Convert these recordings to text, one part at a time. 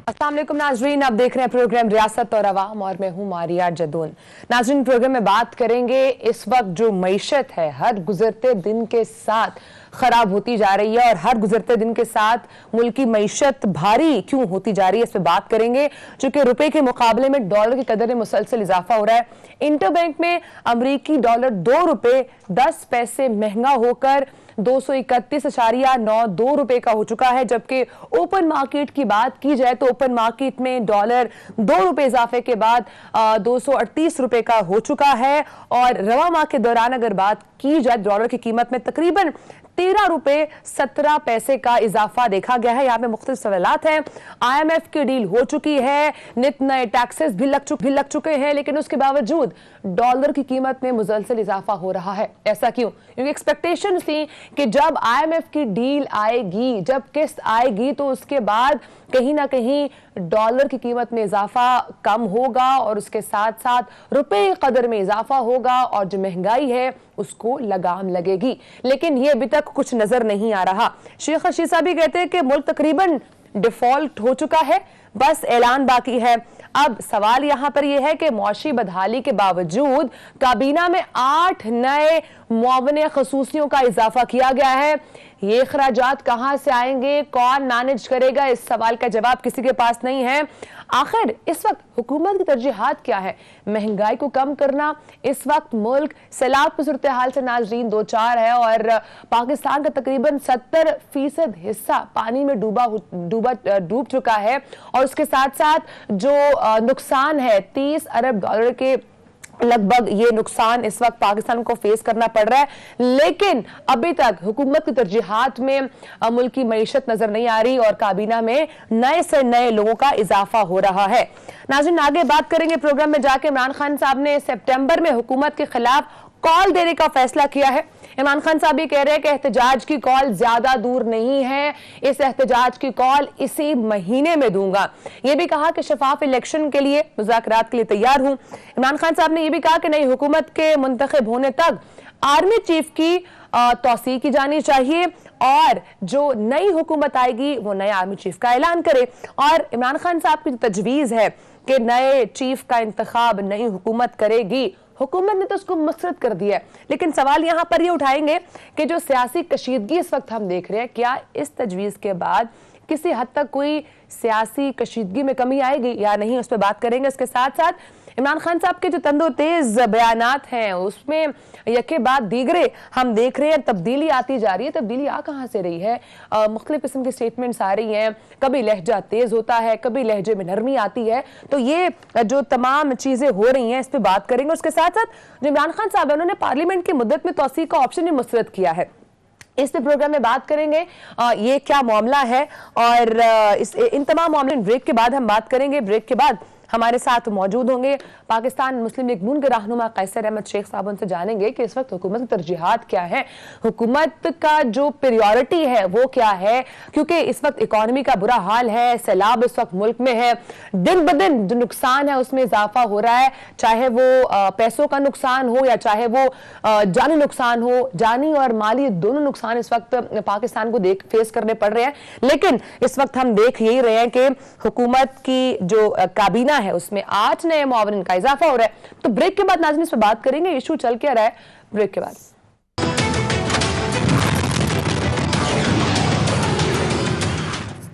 अस्सलाम वालेकुम नाजरीन, आप देख रहे हैं प्रोग्राम रियासत और अवाम और मैं हूं मारिया जदून। नाजरीन, प्रोग्राम में बात करेंगे इस वक्त जो मईशत है हर गुजरते दिन के साथ खराब होती जा रही है और हर गुजरते दिन के साथ मुल्क की मईशत भारी क्यों होती जा रही है, इस पर बात करेंगे। चूंकि रुपए के मुकाबले में डॉलर की कदर में मुसलसल इजाफा हो रहा है। इंटरबैंक में अमरीकी डॉलर 2 रुपए 10 पैसे महंगा होकर 231.92 रुपए का हो चुका है, जबकि ओपन मार्केट की बात की जाए तो ओपन मार्केट में डॉलर 2 रुपए इजाफे के बाद 238 रुपए का हो चुका है। और रवा माह के दौरान अगर बात की जाए डॉलर की कीमत में तकरीबन 13 रुपए 17 पैसे का इजाफा देखा गया है। यहाँ पे मुख्तलिफ सवालात हैं। IMF की डील हो चुकी है, नित नए टैक्सेस भी लग चुके हैं, लेकिन उसके बावजूद डॉलर की कीमत में मुसलसल इजाफा हो रहा है। ऐसा क्यों? क्योंकि एक्सपेक्टेशन थी कि जब IMF की डील आएगी, जब किस्त आएगी, तो उसके बाद कहीं ना कहीं डॉलर की कीमत में इजाफा कम होगा और उसके साथ साथ रुपए की कदर में इजाफा होगा और जो महंगाई है उसको लगाम लगेगी। लेकिन ये अभी तक कुछ नजर नहीं आ रहा। शेख रशीद साहब भी कहते हैं कि मुल्क तकरीबन डिफॉल्ट हो चुका है, बस ऐलान बाकी है। अब सवाल यहां पर यह है कि मौशी बदहाली के बावजूद काबीना में 8 नए मुआवने खसूसियों का इजाफा किया गया है। ये अखराजात कहां से आएंगे, कौन मैनेज करेगा, इस सवाल का जवाब किसी के पास नहीं है। आखिर इस वक्त हुकूमत की तरजीहात क्या है? महंगाई को कम करना, इस वक्त मुल्क सैलाब की सूरत हाल से नाजरीन 2-4 है और पाकिस्तान का तकरीबन 70% हिस्सा पानी में डूब चुका है और उसके साथ साथ जो नुकसान है 30 अरब डॉलर के लगभग ये नुकसान इस वक्त पाकिस्तान को फेस करना पड़ रहा है। लेकिन अभी तक हुकूमत की तरजीहात में मुल्क की मईशत नजर नहीं आ रही और काबीना में नए से नए लोगों का इजाफा हो रहा है। नाज़रीन, आगे बात करेंगे प्रोग्राम में जाके। इमरान खान साहब ने सितंबर में हुकूमत के खिलाफ कॉल देने का फैसला किया है। इमरान खान साहब भी कह रहे हैं कि एहतजाज की कॉल ज्यादा दूर नहीं है, इस एहतजाज की कॉल इसी महीने में दूंगा। यह भी कहा कि शफाफ इलेक्शन के लिए मुज़ाकरात के लिए तैयार हूं। इमरान खान साहब ने यह भी कहा कि नई हुकूमत के मुंतखब होने तक आर्मी चीफ की तौसीक की जानी चाहिए और जो नई हुकूमत आएगी वो नए आर्मी चीफ का ऐलान करे। और इमरान खान साहब की तजवीज है कि नए चीफ का इंतखाब नई हुकूमत करेगी। हुकूमत ने तो उसको मसरत कर दिया है, लेकिन सवाल यहां पर ये उठाएंगे कि जो सियासी कशीदगी इस वक्त हम देख रहे हैं, क्या इस तजवीज़ के बाद किसी हद तक कोई सियासी कशीदगी में कमी आएगी या नहीं, उस पर बात करेंगे। इसके साथ साथ इमरान खान साहब के जो तंदो तेज बयानात हैं उसमें यके बाद दीगरे हम देख रहे हैं तब्दीली आती जा रही है। तब्दीली आ कहाँ से रही है? मुख्तलिफ किस्म की स्टेटमेंट्स आ रही हैं, कभी लहजा तेज होता है, कभी लहजे में नरमी आती है। तो ये जो तमाम चीजें हो रही हैं इस पर बात करेंगे। उसके साथ साथ जो इमरान खान साहब है उन्होंने पार्लियामेंट की मुद्दत में तौसीक का ऑप्शन भी मुस्तरद किया है, इस पे प्रोग्राम में बात करेंगे ये क्या मामला है और इन तमाम मामले ब्रेक के बाद हम बात करेंगे। ब्रेक के बाद हमारे साथ मौजूद होंगे पाकिस्तान मुस्लिम लीग नून के रहनुमा कैसर अहमद शेख साहब। उनसे जानेंगे कि इस वक्त हुकूमत की तरजीहात क्या है, हुकूमत का जो प्रायोरिटी है वो क्या है, क्योंकि इस वक्त इकॉनमी का बुरा हाल है, सैलाब इस वक्त मुल्क में है, दिन ब दिन जो नुकसान है उसमें इजाफा हो रहा है, चाहे वो पैसों का नुकसान हो या चाहे वो जानी नुकसान हो। जानी और माली दोनों नुकसान इस वक्त पाकिस्तान को फेस करने पड़ रहे हैं। लेकिन इस वक्त हम देख यही रहे हैं कि हुकूमत की जो काबीना है उसमें 8 नए मुआवनिन का इजाफा हो रहा है। तो ब्रेक के बाद नाज़रीन इस पर बात करेंगे, इशू चल क्या रहा है ब्रेक के बाद।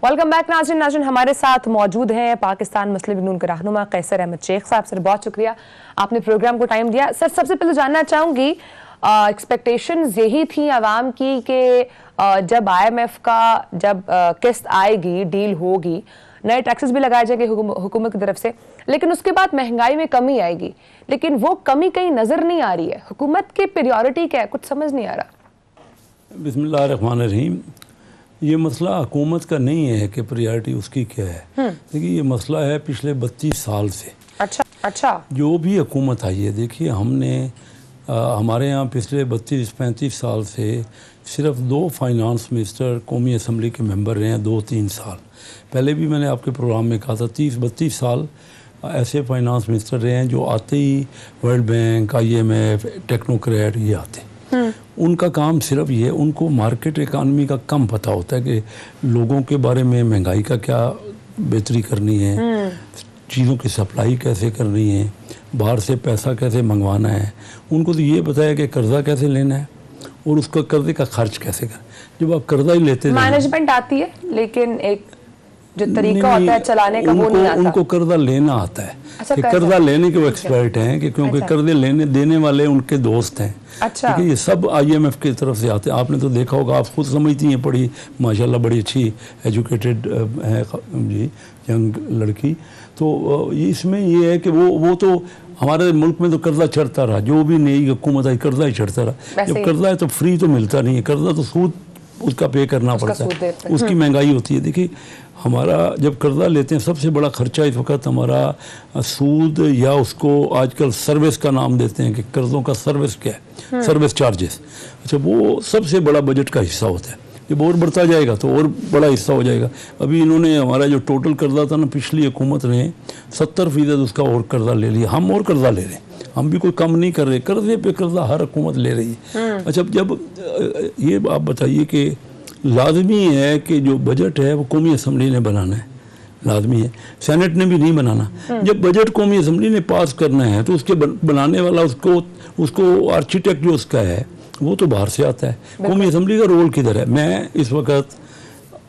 वेलकम बैक नाज़रीन हमारे साथ मौजूद हैं पाकिस्तान मुस्लिम लीग नून के रहनुमा कैसर अहमद शेख साहब। सर बहुत शुक्रिया, आपने प्रोग्राम को टाइम दिया। सर सबसे पहले जानना चाहूंगी, एक्सपेक्टेशंस यही थी आवाम की कि जब IMF का जब किस्त आएगी, डील होगी, नए टैक्सेस भी लगाए जाएंगे हुकूमत की तरफ से, लेकिन उसके बाद महंगाई में कमी आएगी, लेकिन वो कमी कहीं नजर नहीं आ रही है। हुकूमत की प्रायोरिटी क्या है, कुछ समझ नहीं आ रहा। बिस्मिल्लाहिर्रहमानिर्रहीम। ये मसला हुकूमत का नहीं है कि प्रायोरिटी उसकी क्या है। देखिए ये मसला है पिछले 32 साल से। अच्छा जो भी हुकूमत आई है, देखिए हमने हमारे यहाँ पिछले 32-35 साल से सिर्फ 2 फाइनेंस मिनिस्टर कौमी असम्बली के मेंबर रहे हैं, 2-3 साल। पहले भी मैंने आपके प्रोग्राम में कहा था 30-32 साल ऐसे फाइनेंस मिनिस्टर रहे हैं जो आते ही वर्ल्ड बैंक, IMF, टेक्नोक्रेट ये आते। उनका काम सिर्फ ये, उनको मार्केट इकानमी का कम पता होता है कि लोगों के बारे में महंगाई का क्या बेहतरी करनी है, चीज़ों की सप्लाई कैसे करनी है, बाहर से पैसा कैसे मंगवाना है। उनको तो ये पता है कि कर्जा कैसे लेना है और उसका कर्जे का खर्च कैसे कर। जब आप कर्जा ही लेते मैनेजमेंट आती है, लेकिन एक जो तरीका होता है चलाने का वो नहीं आता। उनको कर्जा लेना आता है। अच्छा, कि कर्जा लेने के वो एक्सपर्ट हैं कि क्योंकि कर्जे लेने देने वाले उनके दोस्त हैं। अच्छा, ठीक है, ये सब IMF की तरफ से आते हैं। आपने तो देखा होगा, आप खुद समझती हैं, पढ़ी माशाल्लाह, बड़ी अच्छी एजुकेटेड है जी यंग लड़की। तो इसमें ये है कि वो तो हमारे मुल्क में तो कर्जा चढ़ता रहा, जो भी नई हुकूमत आई कर्जा ही चढ़ता रहा। जब कर्जा है तो फ्री तो मिलता नहीं है, कर्जा तो सूद उसका पे करना पड़ता है, उसकी महंगाई होती है। देखिए हमारा जब कर्जा लेते हैं सबसे बड़ा खर्चा इस वक्त हमारा सूद, या उसको आजकल सर्विस का नाम देते हैं कि कर्जों का सर्विस क्या है, सर्विस चार्जेस। अच्छा, वो सबसे बड़ा बजट का हिस्सा होता है। जब और बढ़ता जाएगा तो और बड़ा हिस्सा हो जाएगा। अभी इन्होंने हमारा जो टोटल कर्जा था ना, पिछली हुकूमत ने 70% उसका और कर्जा ले लिया। हम और कर्जा ले रहे हैं, हम भी कोई कम नहीं कर रहे, कर्जे पे कर्जा हर हुकूमत ले रही है। अच्छा, जब ये आप बताइए कि लाजमी है कि जो बजट है वो कौमी असम्बली ने बनाना है, लाजमी है, सेनेट ने भी नहीं बनाना। जब बजट कौमी असम्बली ने पास करना है तो उसके बनाने वाला उसको आर्किटेक्ट जो उसका है वो तो बाहर से आता है। कौमी असम्बली का रोल किधर है? मैं इस वक्त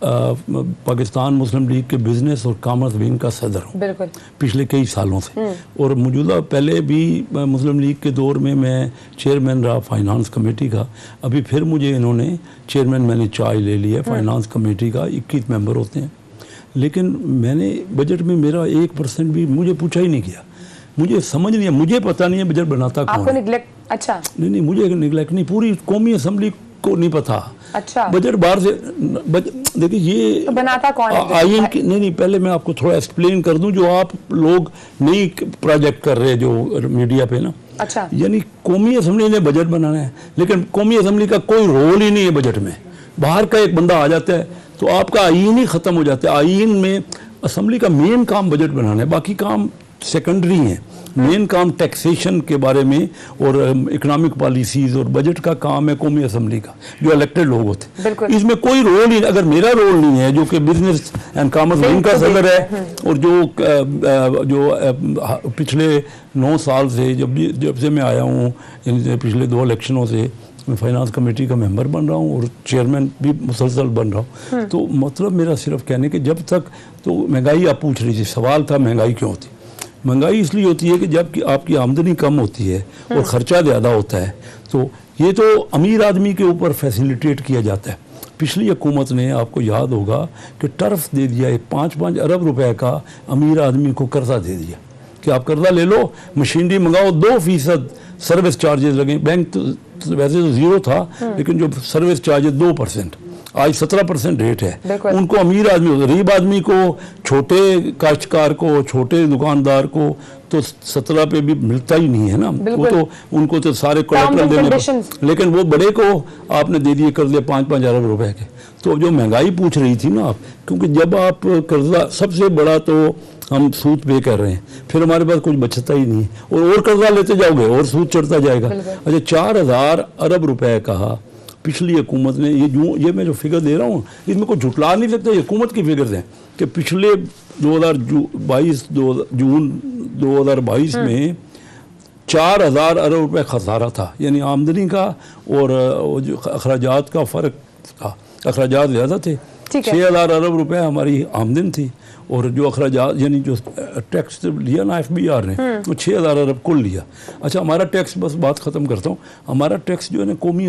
पाकिस्तान मुस्लिम लीग के बिजनेस और कॉमर्स विंग का सदर हूँ पिछले कई सालों से, और मौजूदा पहले भी मुस्लिम लीग के दौर में मैं चेयरमैन रहा फाइनेंस कमेटी का। अभी फिर मुझे इन्होंने चेयरमैन, मैंने चार्ज ले लिया फाइनेंस कमेटी का। 21 मेंबर होते हैं, लेकिन मैंने बजट में मेरा 1% भी मुझे पूछा ही नहीं किया। मुझे समझ नहीं है, मुझे पता नहीं है बजट बनाता कौन है। निगलेक्ट? अच्छा, नहीं, मुझे निगलेक्ट नहीं, पूरी कौमी असम्बली को नहीं पता। अच्छा, बजट बाहर से देखिए ये तो बनाता कौन है? आईएन की नहीं, पहले मैं आपको थोड़ा एक्सप्लेन कर दूं, जो आप लोग नई प्रोजेक्ट कर रहे हैं जो मीडिया पे ना। अच्छा, यानी कौमी असम्बली ने बजट बनाना है, लेकिन कौमी असम्बली का कोई रोल ही नहीं है बजट में। बाहर का एक बंदा आ जाता है तो आपका आईन ही खत्म हो जाता है। आईन में असम्बली का मेन काम बजट बनाना है, बाकी काम सेकेंडरी हैं। मेन काम टैक्सेशन के बारे में और इकोनॉमिक पॉलिसीज़ और बजट का काम है कौमी असम्बली का, जो इलेक्टेड लोग होते हैं। इसमें कोई रोल ही, अगर मेरा रोल नहीं है जो कि बिजनेस एंड कॉमर्स विंग का सदर है, और जो पिछले 9 साल से जब से मैं आया हूँ, पिछले 2 इलेक्शनों से मैं फाइनेंस कमेटी का मेंबर बन रहा हूँ और चेयरमैन भी मुसलसल बन रहा हूँ। तो मतलब मेरा सिर्फ कहने के, जब तक तो महंगाई आप पूछ रही थी, सवाल था महंगाई क्यों होती। महंगाई इसलिए होती है कि जब कि आपकी आमदनी कम होती है और ख़र्चा ज़्यादा होता है, तो ये तो अमीर आदमी के ऊपर फैसिलिटेट किया जाता है। पिछली हुकूमत ने, आपको याद होगा कि टर्फ दे दिया, एक 5-5 अरब रुपए का अमीर आदमी को कर्जा दे दिया कि आप कर्जा ले लो, मशीनरी मंगाओ, 2% सर्विस चार्जेस लगे। बैंक तो वैसे तो 0 था, लेकिन जो सर्विस चार्जेस 2%, आज 17% रेट है। उनको अमीर आदमी, गरीब आदमी को, छोटे काश्तकार को, छोटे दुकानदार को तो 17 पे भी मिलता ही नहीं है ना। वो तो उनको तो सारे कोलेटरल देने पड़ते, लेकिन वो बड़े को आपने दे दिए कर्जे 5-5 अरब रुपए के। तो जो महंगाई पूछ रही थी ना आप, क्योंकि जब आप कर्जा, सबसे बड़ा तो हम सूद पे कर रहे हैं, फिर हमारे पास कुछ बचता ही नहीं है, और कर्जा लेते जाओगे और सूद चढ़ता जाएगा। अच्छा, 4000 अरब रुपए का पिछली हुकूमत ने, ये मैं जो फिगर दे रहा हूँ इसमें कोई झुटला नहीं सकता, ये हुकूमत की फिगर हैं कि पिछले 2022 जून 2022 में 4000 अरब रुपए खसारा था, यानी आमदनी का और जो अखराजात का फ़र्क था। अखराजात ज़्यादा थे, 6000 अरब रुपए हमारी आमदन थी, और जो अखराजात यानी जो टैक्स लिया ना FBR ने, वो 6000 अरब कुल लिया। अच्छा, हमारा टैक्स, बस बात ख़त्म करता हूँ, हमारा टैक्स जो है ना कौमी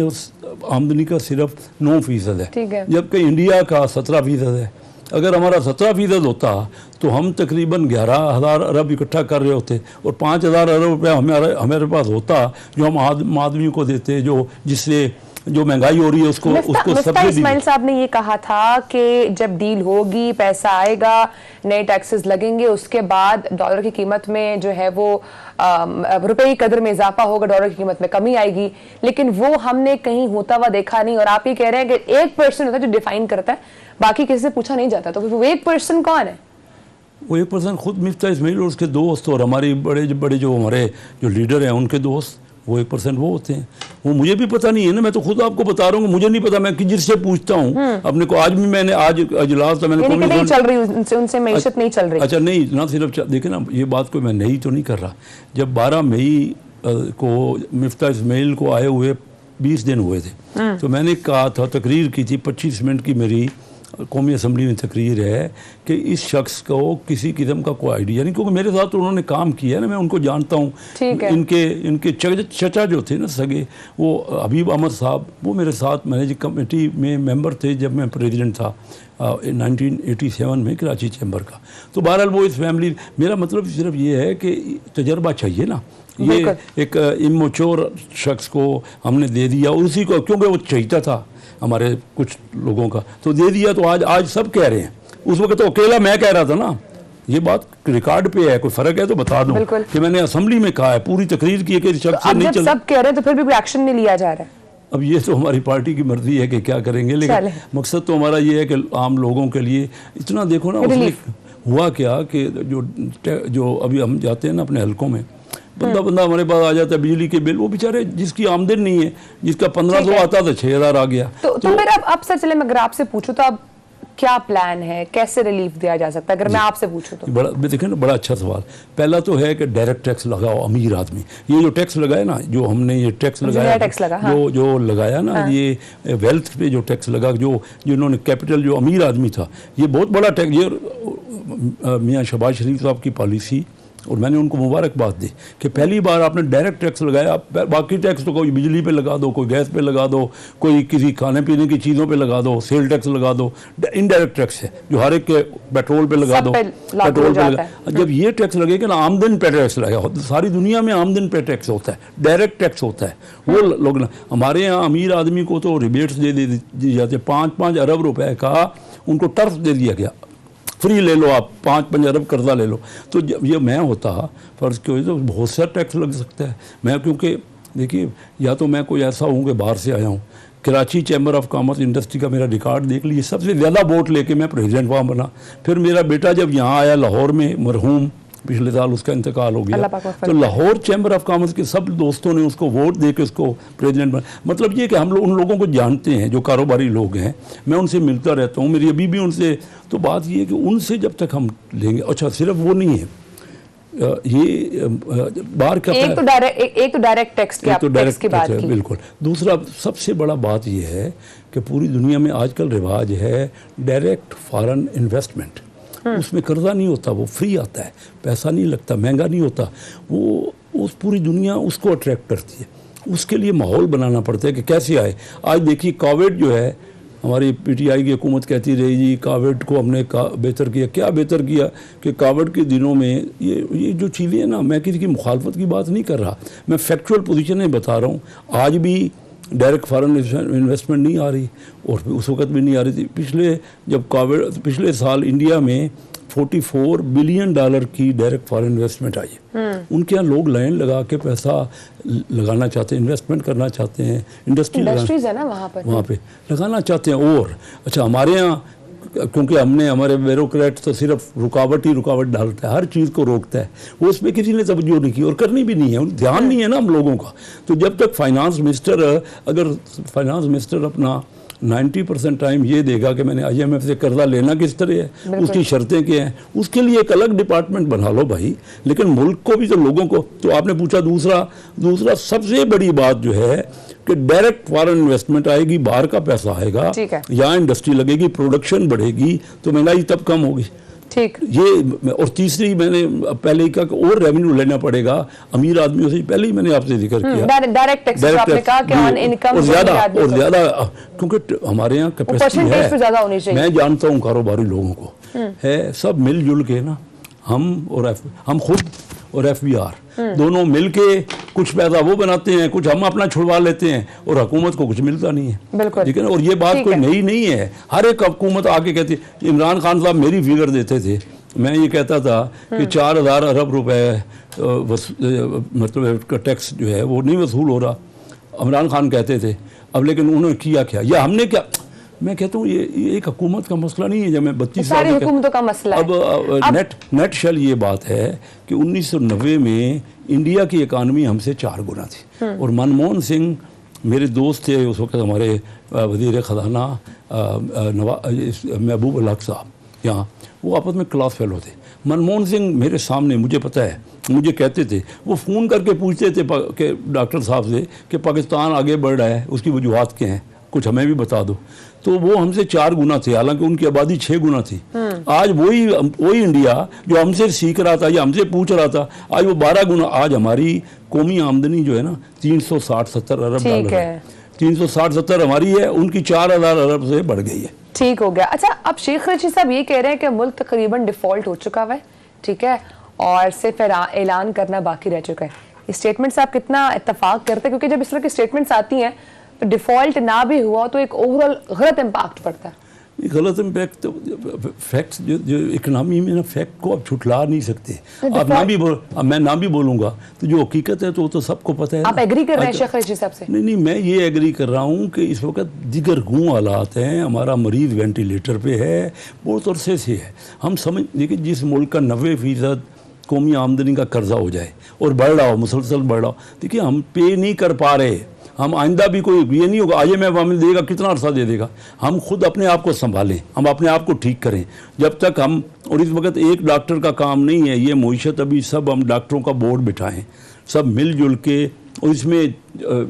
आमदनी का सिर्फ 9% है, जबकि इंडिया का 17% है। अगर हमारा 17% होता तो हम तकरीबन 11,000 अरब इकट्ठा कर रहे होते, और 5,000 अरब रुपया हमारे पास होता जो हम आदमी को देते, जिससे जो महंगाई हो रही है उसको मुफ्ता इस्माइल साहब ने ये कहा था कि जब डील होगी, पैसा आएगा, नए टैक्सेस लगेंगे, उसके बाद डॉलर की कीमत में जो है वो रुपए की कदर में इजाफा होगा, डॉलर की कीमत में कमी आएगी। लेकिन वो हमने कहीं होता हुआ देखा नहीं, और आप ये कह रहे हैं कि 1% होता है जो डिफाइन करता है, बाकी किसी से पूछा नहीं जाता। तो वो 1% कौन है? वो 1% खुद मुफ्ता इस्माइल और उसके दोस्त, और हमारे बड़े जो हमारे जो लीडर हैं उनके दोस्त, वो 1% वो होते हैं। वो मुझे भी पता नहीं है ना, मैं तो खुद आपको बता रहा हूँ, मुझे नहीं पता, मैं जिससे पूछता हूँ अपने को। आज भी मैंने आज अजलास था, मैंने नहीं चल रही उनसे मैशत नहीं चल रही। अच्छा नहीं ना, सिर्फ देखे ना, ये बात को मैं नहीं तो नहीं कर रहा। जब 12 मई को मिफ्ता इस्माइल को आए हुए 20 दिन हुए थे, तो मैंने कहा था, तकरीर की थी, 25 मिनट की मेरी कौमी असम्बली में तकरीर है कि इस शख्स को किसी किस्म का कोई आइडिया नहीं, क्योंकि मेरे साथ तो उन्होंने काम किया है ना, मैं उनको जानता हूँ। इनके चचा जो थे ना सगे, वो हबीब अहमद साहब, वो मेरे साथ मैनेजिंग कमेटी में मेंबर थे जब मैं प्रेसिडेंट था 1987 में कराची चैम्बर का। तो बहरहाल वो इस फैमिली, मेरा मतलब सिर्फ ये है कि तजर्बा चाहिए ना। ये एक इमोच्योर शख्स को हमने दे दिया, उसी को, क्योंकि वो चाहता था हमारे कुछ लोगों का, तो दे दिया। तो आज सब कह रहे हैं, उस वक्त तो अकेला मैं कह रहा था ना। ये बात रिकॉर्ड पे है, कोई फर्क है तो बता दूं कि मैंने असेंबली में कहा है, पूरी तकरीर की है कि शख्स से नहीं चल। सब कह रहे हैं तो फिर भी एक्शन नहीं लिया जा रहा है। अब ये तो हमारी पार्टी की मर्जी है कि क्या करेंगे, लेकिन मकसद तो हमारा ये है कि आम लोगों के लिए इतना देखो ना। उसमें हुआ क्या कि जो अभी हम जाते हैं ना अपने हलकों में, बंदा हमारे पास आ जाता है, बिजली के बिल, वो बेचारे जिसकी आमदन नहीं है, जिसका 1500 आता था 6000 आ गया। तो फिर अब सर चले मैं अगर आपसे पूछूं तो अब क्या प्लान है, कैसे रिलीफ दिया जा सकता है, अगर मैं आपसे पूछूं तो? बड़ा देखें ना, बड़ा अच्छा सवाल। पहला तो है कि डायरेक्ट टैक्स लगाओ अमीर आदमी। ये जो टैक्स लगाया ना, जो हमने ये टैक्स लगाया, जो लगाया ना, ये वेल्थ पे जो टैक्स लगा, जिन्होंने कैपिटल, जो अमीर आदमी था, ये बहुत बड़ा टैक्स। ये मियाँ शहबाज शरीफ साहब की पॉलिसी, और मैंने उनको मुबारकबाद दी कि पहली बार आपने डायरेक्ट टैक्स लगाया। बाकी टैक्स तो कोई बिजली पे लगा दो, कोई गैस पे लगा दो, कोई किसी खाने पीने की चीज़ों पे लगा दो, सेल टैक्स लगा दो। इनडायरेक्ट टैक्स है जो हर एक के पेट्रोल पे लगा दो, पेट्रोल पे लगा। जब ये टैक्स लगेगा ना, आमदन पे टैक्स लगेगा। सारी दुनिया में आमदन पे टैक्स होता है, डायरेक्ट टैक्स होता है। वो लोग ना, हमारे यहाँ अमीर आदमी को तो रिबेट्स दे दी जाते, 5-5 अरब रुपए का उनको टर्फ दे दिया गया, फ्री ले लो आप, 5-5 अरब कर्जा ले लो। तो जब ये मैं होता फर्ज क्यों, तो बहुत सा टैक्स लग सकता है। मैं क्योंकि देखिए, या तो मैं कोई ऐसा हूँ कि बाहर से आया हूँ, Karachi chamber of commerce industry का मेरा रिकॉर्ड देख लीजिए, सबसे ज़्यादा वोट लेके मैं प्रेसिडेंट वहाँ बना। फिर मेरा बेटा जब यहाँ आया लाहौर में, मरहूम, पिछले साल उसका इंतकाल हो गया, तो लाहौर चैम्बर ऑफ कॉमर्स के सब दोस्तों ने उसको वोट दे के उसको प्रेसिडेंट बना। मतलब ये कि हम लोग उन लोगों को जानते हैं जो कारोबारी लोग हैं, मैं उनसे मिलता रहता हूँ, मेरी अभी भी उनसे। तो बात ये है कि उनसे जब तक हम लेंगे, अच्छा सिर्फ वो नहीं है, ये बाहर का एक तो डायरेक्ट टैक्स की बात की। बिल्कुल। दूसरा सबसे बड़ा बात ये है कि पूरी दुनिया में आजकल रिवाज है डायरेक्ट फॉरेन इन्वेस्टमेंट। उसमें कर्जा नहीं होता, वो फ्री आता है, पैसा नहीं लगता, महंगा नहीं होता, वो उस पूरी दुनिया उसको अट्रैक्ट करती है। उसके लिए माहौल बनाना पड़ता है कि कैसे आए। आज देखिए कोविड जो है, हमारी पीटीआई की हुकूमत कहती रही जी कोविड को हमने बेहतर किया। क्या बेहतर किया कि कोविड के दिनों में ये जो चीज़ें हैं ना, मैं किसी की मुखालफत की बात नहीं कर रहा, मैं फैक्चुअल पोजीशन बता रहा हूँ। आज भी डायरेक्ट फॉरेन इन्वेस्टमेंट नहीं आ रही, और उस वक्त भी नहीं आ रही थी। पिछले साल इंडिया में $44 बिलियन की डायरेक्ट फॉरेन इन्वेस्टमेंट आई है। उनके यहाँ लोग लाइन लगा के पैसा लगाना चाहते हैं, इन्वेस्टमेंट करना चाहते हैं, इंडस्ट्रीज है ना वहाँ पे लगाना चाहते हैं। और अच्छा, हमारे यहाँ क्योंकि हमारे ब्यूरोक्रेट तो सिर्फ रुकावट ही रुकावट डालता है, हर चीज़ को रोकता है, वो उस पर किसी ने तवज्जो नहीं की और करनी भी नहीं है, ध्यान नहीं है ना हम लोगों का। तो जब तक फाइनेंस मिनिस्टर अपना 90% टाइम ये देगा कि मैंने IMF से कर्जा लेना किस तरह है, उसकी शर्तें क्या हैं, उसके लिए एक अलग डिपार्टमेंट बना लो भाई। लेकिन मुल्क को भी तो, लोगों को तो आपने पूछा। दूसरा सबसे बड़ी बात जो है कि डायरेक्ट फॉरेन इन्वेस्टमेंट आएगी, बाहर का पैसा आएगा, यहाँ इंडस्ट्री लगेगी, प्रोडक्शन बढ़ेगी, तो महंगाई तब कम होगी। ठीक ये। और तीसरी, मैंने पहले ही कहा और रेवेन्यू लेना पड़ेगा अमीर आदमियों से, पहले ही मैंने आपसे जिक्र किया। डायरेक्ट टैक्स आपने कहा कि ऑन इनकम और ज्यादा, क्योंकि हमारे यहाँ कैपेसिटी है, मैं जानता हूँ कारोबारी लोगों को है, सब मिलजुल के ना, हम खुद और FBR दोनों मिलके कुछ पैसा वो बनाते हैं, कुछ हम अपना छुड़वा लेते हैं, और हुकूमत को कुछ मिलता नहीं है। ठीक है ना। और ये बात कोई नई नहीं है, हर एक हुकूमत आके कहती है। इमरान खान साहब मेरी फिगर देते थे, मैं ये कहता था कि 4000 अरब रुपए मतलब टैक्स जो है वो नहीं वसूल हो रहा, इमरान खान कहते थे। अब लेकिन उन्होंने किया क्या, या हमने क्या? मैं कहता हूँ ये एक हुकूमत का मसला नहीं है। जब मैं 32 साल सारी हुकूमतों का मसला है। अब नेट शल ये बात है कि 1990 में इंडिया की इकानमी हमसे 4 गुना थी, और मनमोहन सिंह मेरे दोस्त थे उस वक्त हमारे वज़ीर ख़जाना महबूब अल हक साहब यहाँ, वो आपस में क्लास फेलो थे। मनमोहन सिंह मेरे सामने, मुझे पता है, मुझे कहते थे, वो फ़ोन करके पूछते थे कि डॉक्टर साहब से कि पाकिस्तान आगे बढ़ रहा है, उसकी वजूहात क्या हैं, कुछ हमें भी बता दो। तो वो हमसे 4 गुना थे, हालांकि उनकी आबादी 6 गुना थी। आज वही इंडिया जो हमसे सीख रहा था या हमसे पूछ रहा था, आज वो 12 गुना। आज हमारी कौमी आमदनी जो है ना 360-70 अरब डॉलर है। 360-70 हमारी है, उनकी 4000 अरब से बढ़ गई है। ठीक हो गया। अच्छा, अब शेख रशीद साहब ये कह रहे हैं कि मुल्क तकरीबन डिफॉल्ट हो चुका हुआ है, ठीक है, और सिर्फ ऐलान करना बाकी रह चुका है। इस स्टेटमेंट से आप कितना इत्तेफाक करते हैं? क्योंकि जब इस तरह की स्टेटमेंट्स आती हैं तो डिफॉल्ट ना भी हुआ तो एक ओवरऑल गलत इम्पैक्ट पड़ता है। गलत इम्पैक्ट तो फैक्ट्स जो इकनॉमी में ना, फैक्ट को आप छुटला नहीं सकते। आप ना भी मैं ना भी बोलूँगा तो जो हकीकत है तो वो तो सबको पता है। आप एग्री कर रहे हैं शेख रशीद साहब से? नहीं, मैं ये एग्री कर रहा हूँ कि इस वक्त दिगर गूँ हालात हैं, हमारा मरीज़ वेंटिलेटर पे है, बहुत अरसे से है। हम समझ देखिए, जिस मुल्क का 90% कौमी आमदनी का कर्जा हो जाए और बढ़ रहा हो, मुसलसल बढ़ रहा हो, देखिए हम पे नहीं कर पा रहे। हम आइंदा भी कोई ये नहीं होगा IMF हमें देगा, कितना अरसा दे देगा। हम खुद अपने आप को संभालें, हम अपने आप को ठीक करें। जब तक हम, और इस वक्त एक डॉक्टर का काम नहीं है ये मुईशत, अभी सब हम डॉक्टरों का बोर्ड बिठाएं, सब मिलजुल के। और इसमें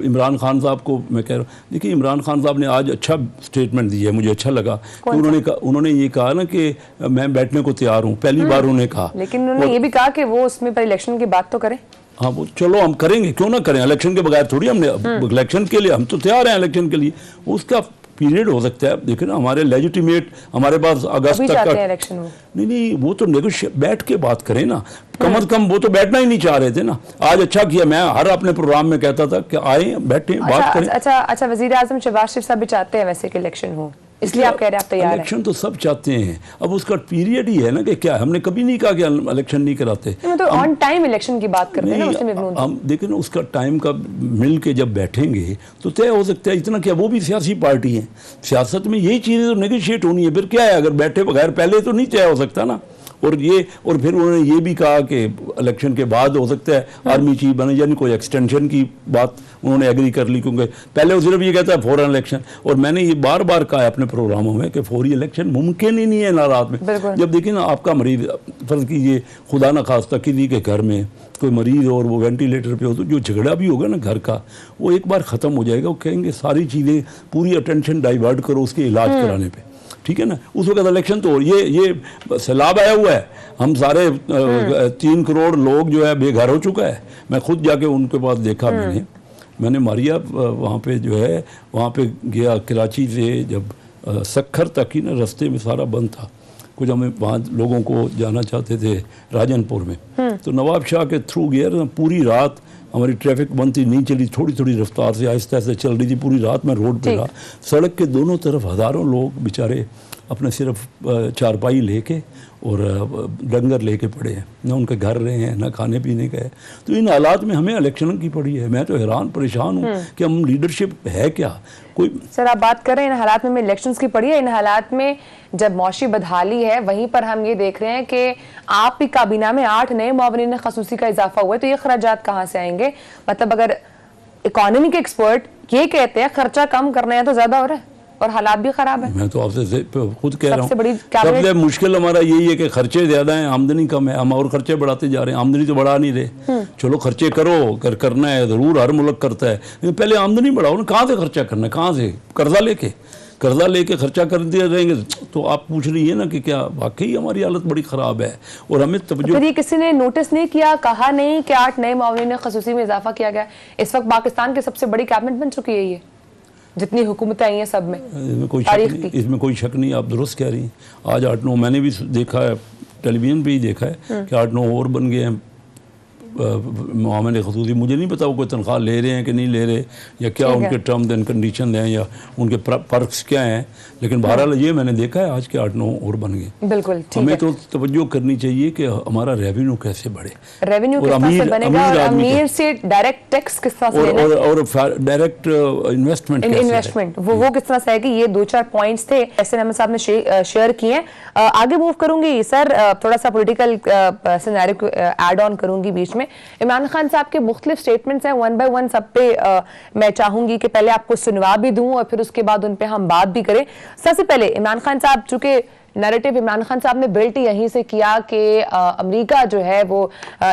इमरान खान साहब को मैं कह रहा हूँ, देखिए इमरान खान साहब ने आज अच्छा स्टेटमेंट दिया है, मुझे अच्छा लगा कि उन्होंने ये कहा ना कि मैं बैठने को तैयार हूँ, पहली बार उन्होंने कहा। लेकिन उन्होंने ये भी कहा कि वो उसमें पर इलेक्शन की बात तो करें। हाँ, वो चलो हम करेंगे, क्यों ना करें, इलेक्शन के बगैर थोड़ी। हमने इलेक्शन के लिए हम तो तैयार हैं, इलेक्शन के लिए उसका पीरियड हो सकता है। देखिए ना, हमारे लेजिटिमेट, हमारे पास अगस्त तक का इलेक्शन हो। नहीं, वो तो नेगोशिएट बैठ के बात करें ना, कम से कम। वो तो बैठना ही नहीं चाह रहे थे ना। आज अच्छा किया, मैं हर अपने प्रोग्राम में कहता था कि आए बैठे बात करें। अच्छा, वजीर आजम शहबाज शरीफ साहब भी चाहते हैं वैसे कि इलेक्शन हो, इसलिए आप कह रहे हैं आप तैयार हैं? इलेक्शन तो सब चाहते हैं, अब उसका पीरियड ही है ना कि क्या, हमने कभी नहीं कहा कि इलेक्शन नहीं कराते। तो ऑन टाइम इलेक्शन की बात करते हैं ना मुस्लिम लीग नून। हम देखें ना, उसका टाइम का मिल के जब बैठेंगे तो तय हो सकता है। इतना क्या, वो भी सियासी पार्टी है, सियासत में यही चीज़ें तो नेगोशिएट होनी है। फिर क्या है, अगर बैठे बगैर पहले तो नहीं तय हो सकता ना। और फिर उन्होंने ये भी कहा कि इलेक्शन के बाद हो सकता है आर्मी चीफ बने, यानी कोई एक्सटेंशन की बात उन्होंने एग्री कर ली, क्योंकि पहले वो सिर्फ ये कहता है फौरन इलेक्शन। और मैंने ये बार बार कहा है अपने प्रोग्रामों में कि फौरी इलेक्शन मुमकिन ही नहीं है हालात में। जब देखिए ना, आपका मरीज, फर्ज कीजिए खुदा न खास्ता किसी के घर में कोई मरीज़ और वो वेंटिलेटर पे हो, तो जो झगड़ा भी होगा ना घर का, वो एक बार ख़त्म हो जाएगा। वो कहेंगे सारी चीज़ें, पूरी अटेंशन डाइवर्ट करो उसके इलाज कराने पे, ठीक है ना। उस वक्त इलेक्शन तो ये सैलाब आया हुआ है, हम सारे 3 करोड़ लोग जो है बेघर हो चुका है। मैं खुद जाके उनके पास देखा, मैंने मारिया वहाँ पे जो है, वहाँ पे गया कराची से, जब सक्खर तक ही ना रास्ते में सारा बंद था। कुछ हमें वहाँ लोगों को जाना चाहते थे राजनपुर में, तो नवाब शाह के थ्रू गया। पूरी रात हमारी ट्रैफिक बंद थी, नहीं चली, थोड़ी थोड़ी रफ्तार से आहिस्ता आहिस्ता चल रही थी। पूरी रात में रोड पे रहा, सड़क के दोनों तरफ हज़ारों लोग बेचारे अपने सिर्फ चारपाई लेके और डंगर लेके पड़े हैं, ना उनके घर रहे हैं, ना खाने पीने का है। तो इन हालात में हमें इलेक्शन की पड़ी है। मैं तो हैरान परेशान हूँ कि हम लीडरशिप है क्या कोई। सर, आप बात कर रहे हैं इन हालात में इलेक्शंस की पड़ी है। इन हालात में जब मौशी बदहाली है, वहीं पर हम ये देख रहे हैं कि आप ही काबीना में 8 नए मुआवनीन खसूसी का इजाफा हुआ है, तो ये खर्चात कहाँ से आएंगे? मतलब अगर इकोनॉमी के एक्सपर्ट ये कहते हैं खर्चा कम करना है तो ज्यादा हो रहा है और हालात भी खराब है। मैं तो आपसे खुद कह रहा हूँ, सबसे मुश्किल हमारा यही है कि खर्चे ज्यादा हैं, आमदनी कम है। हम और खर्चे बढ़ाते जा रहे हैं, आमदनी तो बढ़ा नहीं रहे। चलो खर्चे करो, करना है जरूर, हर मुल्क करता है, लेकिन पहले आमदनी बढ़ाओ ना। कहाँ से खर्चा करना है, कहाँ से? कर्जा लेके खर्चा कर दिया रहेंगे तो आप पूछ रही है ना कि क्या वाकई हमारी हालत बड़ी ख़राब है। और हमें तवज्जो, फिर ये किसी ने नोटिस नहीं किया, कहा नहीं कि 8 नए मुआवनीन खसूसी में इजाफा किया गया? इस वक्त पाकिस्तान की सबसे बड़ी कैबिनेट बन चुकी है ये, जितनी हुकूमतें आई हैं सब में। इसमें कोई शक नहीं, आप दुरुस्त कह रही हैं। आज 8-9 मैंने भी देखा है, टेलीविज़न पे ही देखा है कि 8-9 और बन गए हैं मामले खसूसी। मुझे नहीं पता वो कोई तनख्वाह ले रहे हैं कि नहीं ले रहे, या क्या उनके टर्म्स एंड कंडीशन हैं, या उनके पर्क्स क्या हैं, लेकिन बहरहाल ये मैंने देखा है आज के 8-9 और बन गए। बिल्कुल, हमें तो तवज्जो करनी चाहिए कि हमारा रेवेन्यू कैसे बढ़े, रेवेन्यू किस तरह से बनेगा, और अमीर से डायरेक्ट टैक्स किस तरह से लेना, और डायरेक्ट इन्वेस्टमेंट वो किस तरह से है। कि ये 2-4 पॉइंट्स थे एहसन अहमद साहब ने शेयर किए हैं। आगे मूव करूंगी सर, थोड़ा सा पॉलिटिकल सिनेरियो को ऐड ऑन करूंगी बीच में। में। इमरान खान साहब के मुख्तलिफ स्टेटमेंट्स हैं, वन बाय वन सब पे मैं चाहूंगी कि पहले आपको सुनवा भी दूं और फिर उसके बाद उन पे हम बात भी करें। सबसे पहले इमरान खान साहब, चूंकि नैरेटिव इमरान खान साहब ने बिल्ट यहीं से किया कि अमेरिका जो है वो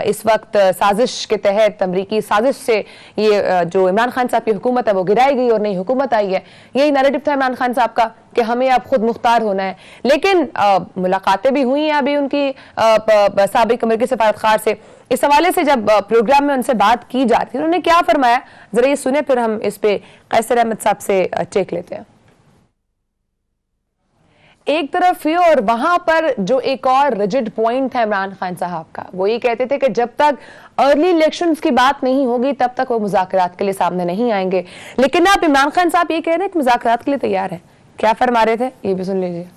इस वक्त साजिश के तहत, अमेरिकी साजिश से ये जो इमरान खान साहब की हुकूमत है वो गिराई गई और नई हुकूमत आई है, यही नैरेटिव था इमरान खान साहब का कि हमें अब खुद मुख्तार होना है। लेकिन मुलाकातें भी हुई हैं अभी उनकी साबिक अमेरिकी सफारतखार से। इस हवाले से जब प्रोग्राम में उनसे बात की जा रही थी, उन्होंने क्या फरमाया, जरा ये सुने, फिर हम इस पे कैसर अहमद साहब से टेक लेते हैं। एक तरफ ये और वहां पर जो एक और रिजिड पॉइंट है इमरान खान साहब का, वो ये कहते थे कि जब तक अर्ली इलेक्शंस की बात नहीं होगी तब तक वो मुज़ाकरात के लिए सामने नहीं आएंगे। लेकिन आप इमरान खान साहब ये कह रहे हैं कि मुज़ाकरात के लिए तैयार हैं। क्या फरमा रहे थे, ये भी सुन लीजिए।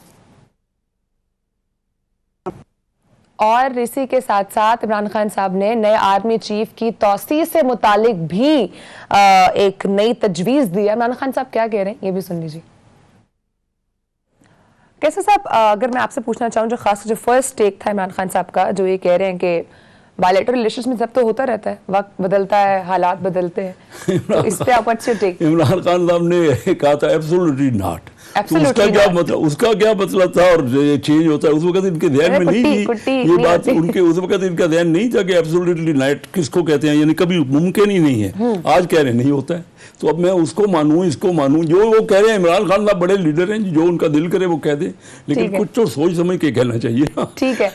और इसी के साथ साथ इमरान खान साहब ने नए आर्मी चीफ की तौसीह से मुतालिक भी एक नई तजवीज़ दी है। इमरान खान साहब क्या कह रहे हैं, ये भी सुन लीजिए। कैसे साहब, अगर मैं आपसे पूछना चाहूँ, जो खास जो फर्स्ट टेक था इमरान खान साहब का, जो ये कह रहे हैं कि बायलैटरल रिलेशंस में सब तो होता रहता है, वक्त बदलता है, हालात बदलते हैं, तो इस पे आप अच्छे टेक। इमरान खान साहब ने कहा था एब्सोल्युटली नॉट। तो उसका क्या मतलब था, और चेंज होता है उस वक्त इनके ध्यान में नहीं थी ये बात, उनके उस वक्त इनका ध्यान नहीं था कि एब्सोल्युटली नॉट किसको कहते हैं, यानी कभी मुमकिन ही नहीं है। आज कह रहे नहीं होता है, तो अब मैं उसको मानूं इसको मानूं, जो वो कह रहे हैं इमरान खान साहब बड़े लीडर हैं, जो उनका दिल करे वो कह दे, लेकिन कुछ तो सोच समझ के कहना चाहिए ना। ठीक है।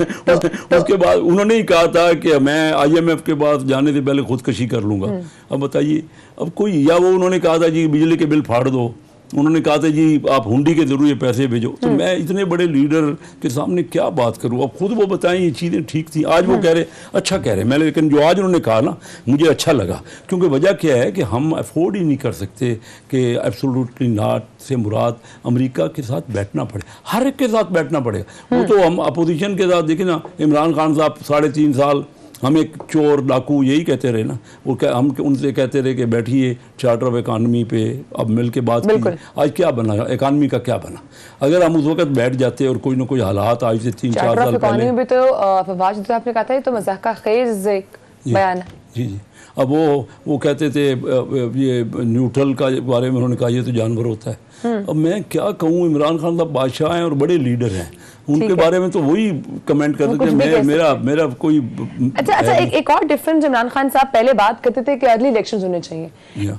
उसके बाद उन्होंने ही कहा था कि मैं IMF के पास जाने से पहले खुदकशी कर लूंगा। अब बताइए, अब कोई, या वो उन्होंने कहा था जी बिजली के बिल फाड़ दो, उन्होंने कहा था जी आप हुंडी के जरिए पैसे भेजो। तो मैं इतने बड़े लीडर के सामने क्या बात करूं, अब खुद वो बताएं ये चीज़ें ठीक थी। आज वो कह रहे अच्छा कह रहे मैं, लेकिन जो आज उन्होंने कहा ना मुझे अच्छा लगा, क्योंकि वजह क्या है कि हम अफोर्ड ही नहीं कर सकते कि एब्सोल्युटली नॉट से मुराद अमेरिका के साथ बैठना पड़े, हर एक के साथ बैठना पड़ेगा। वो तो हम अपोजिशन के साथ देखें ना, इमरान खान साहब 3.5 साल हम एक चोर डाकू यही कहते रहे ना, वो हम उनसे कहते रहे कि बैठिए चार्टर ऑफ इकानमी पे, अब मिल के बात की। आज क्या बना, इकानमी का क्या बना? अगर हम उस वक्त बैठ जाते और कोई ना कोई हालात आज से 3-4 साल पहले भी, तो आपने कहा था ये तो मज़ाक़ खेज़ एक बयान है। जी। अब वो कहते थे ये न्यूट्रल का बारे में उन्होंने कहा ये तो जानवर होता है। अब मैं क्या कहूँ, इमरान खान साहब बादशाह हैं और बड़े लीडर हैं, उनके बारे में तो वही कमेंट करते थे, मेरा कोई। अच्छा, एक और डिफरेंस, इमरान खान साहब पहले बात करते थे कि अर्ली इलेक्शंस होने चाहिए,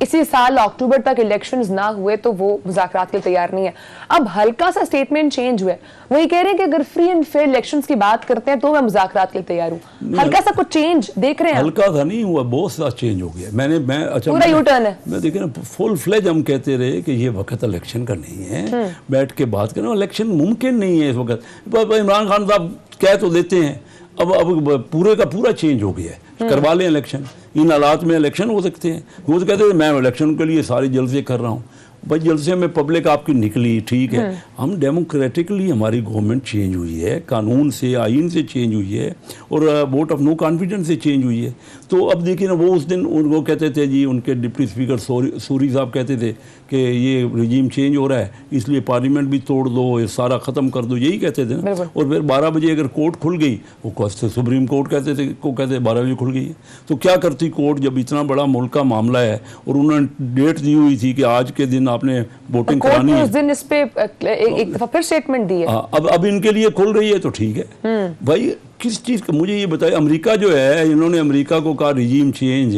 इसी साल अक्टूबर तक इलेक्शंस ना हुए तो वो मुज़ाकरात के लिए तैयार नहीं है। अब हल्का सा स्टेटमेंट चेंज हुआ है, वही कह रहे हैं कि अगर फ्री एंड फेयर इलेक्शंस की बात करते हैं तो मैं मुज़ाकरात के लिए तैयार हूँ। हल्का सा कुछ चेंज देख रहे हैं? हल्का था नहीं हुआ, बहुत सा चेंज हो गया। मैं अच्छा पूरा यू टर्न है। मैं देखे ना, फुल फ्लेज हम कहते रहे कि ये वक्त इलेक्शन का नहीं है, बैठ के बात करना, इलेक्शन मुमकिन नहीं है इस वक्त। इमरान खान साहब कह तो देते हैं, अब पूरे का पूरा चेंज हो गया है, करवा लें इलेक्शन, इन हालात में इलेक्शन हो सकते हैं। वो तो कहते हैं मैं इलेक्शन के लिए सारे जलसे कर रहा हूँ, भाई जलसे में पब्लिक आपकी निकली, ठीक है, हम डेमोक्रेटिकली हमारी गवर्नमेंट चेंज हुई है, कानून से, आइन से चेंज हुई है, और वोट ऑफ नो कॉन्फिडेंस से चेंज हुई है। तो अब देखिए ना, वो उस दिन उनको कहते थे जी, उनके डिप्टी स्पीकर सूरी साहब कहते थे कि ये रिजीम चेंज हो रहा है इसलिए पार्लियामेंट भी तोड़ दो, ये सारा ख़त्म कर दो, यही कहते थे ना। और फिर 12 बजे अगर कोर्ट खुल गई, वो कहते सुप्रीम कोर्ट कहते थे, को कहते 12 बजे खुल गई है, तो क्या करती कोर्ट, जब इतना बड़ा मुल्क का मामला है और उन्होंने डेट दी हुई थी कि आज के दिन आपने वोटिंग करानी है, उस दिन इस पे एक दफा फिर स्टेटमेंट दी है। अब इनके लिए खुल रही है तो ठीक है। भाई किस चीज़ का, मुझे ये बताइए, अमेरिका जो है, इन्होंने अमेरिका को कहा रिजीम चेंज,